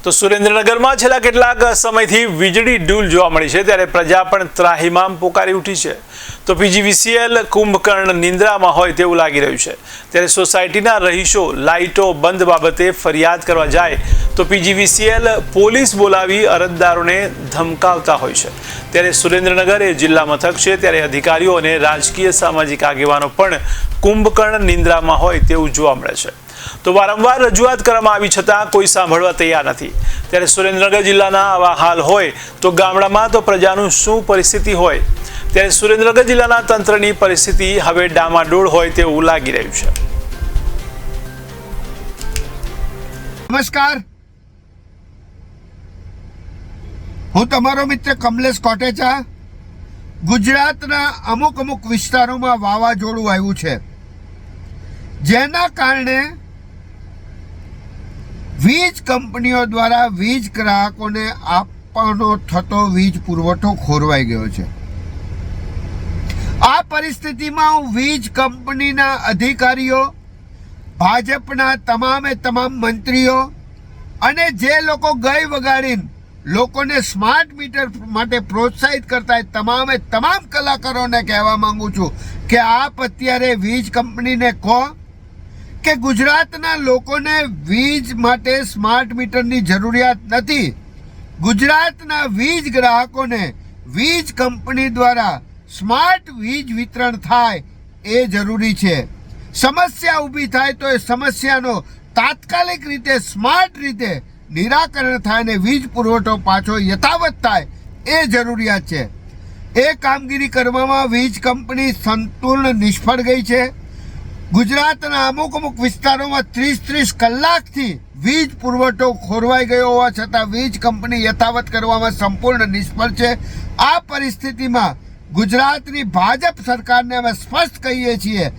તો સુરેન્દ્રનગરમાં છેલ્લા કેટલાક સમયથી વીજળી ડૂલ જોવા મળી છે, ત્યારે પ્રજા પણ ત્રાહિમામ પોકારી ઉઠી છે. તો પીજીવીસીએલ કુંભકર્ણ નિંદ્રામાં હોય તેવું લાગી રહ્યું છે. ત્યારે સોસાયટીના રહીશો લાઇટો બંધ બાબતે ફરિયાદ કરવા જાય તો પીજીવીસીએલ પોલીસ બોલાવી અરજદારોને ધમકાવતા હોય છે. ત્યારે સુરેન્દ્રનગર એ જિલ્લા મથક છે, ત્યારે અધિકારીઓ અને રાજકીય સામાજિક આગેવાનો પણ કુંભકર્ણ નિંદ્રામાં હોય તેવું જોવા મળે છે. તો વારંવાર રજૂઆત કરવામાં આવી છતાં કોઈ સાંભળવા તૈયાર નથી. ત્યારે સુરેન્દ્રનગર જિલ્લાના આવા હાલ હોય તો ગામડામાં તો પ્રજાનું શું પરિસ્થિતિ હોય? ત્યારે સુરેન્દ્રનગર જિલ્લાના તંત્રની પરિસ્થિતિ હવે ડામાડોળ હોય તેવું લાગી રહ્યું છે. નમસ્કાર, હું તમારો મિત્ર કમલેશ કોટેચા. ગુજરાતના અમુક વિસ્તારોમાં વાવાઝોડું આવ્યું છે, જેના કારણે વીજ કંપનીઓ દ્વારા વીજ ગ્રાહકોને આપવાનો થતો વીજ પુરવઠો ખોરવાઈ ગયો છે. આ પરિસ્થિતિમાં હું વીજ કંપનીના અધિકારીઓ, ભાજપના તમામ મંત્રીઓ અને જે લોકો ગઈ વગાડીને લોકોને સ્માર્ટ મીટર માટે પ્રોત્સાહિત કરતા તમામ કલાકારોને કહેવા માંગુ છું કે આપ અત્યારે વીજ કંપનીને કહો કે ગુજરાતના લોકોને વીજ માટે સ્માર્ટ મીટરની જરૂરિયાત નથી. ગુજરાતના વીજ ગ્રાહકોને વીજ કંપની દ્વારા સ્માર્ટ વીજ વિતરણ થાય એ જરૂરી છે. સમસ્યા ઊભી થાય તો એ સમસ્યાનો તાત્કાલિક રીતે સ્માર્ટ રીતે નિરાકરણ થાય અને વીજ પુરવઠો પાછો યથાવત થાય એ જરૂરિયાત છે. એ કામગીરી કરવામાં વીજ કંપની સંપૂર્ણ નિષ્ફળ ગઈ છે. ગુજરાતના અમુક વિસ્તારોમાં 30 કલાકથી વીજ પુરવઠો ખોરવાઈ ગયો હોવા છતાં વીજ કંપની યથાવત કરવામાં સંપૂર્ણ નિષ્ફળ છે. આ પરિસ્થિતિમાં ગુજરાતની ભાજપ સરકારને અમે સ્પષ્ટ કહીએ છીએ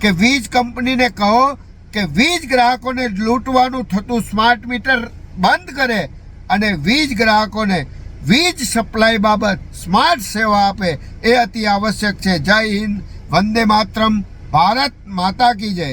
કે વીજ કંપનીને કહો કે વીજ ગ્રાહકોને લૂંટવાનું થતું સ્માર્ટ મીટર બંધ કરે અને વીજ ગ્રાહકોને વીજ સપ્લાય બાબત સ્માર્ટ સેવા આપે એ અતિ આવશ્યક છે. જય હિન્દ, વંદે માતરમ, ભારત માતા કી જય.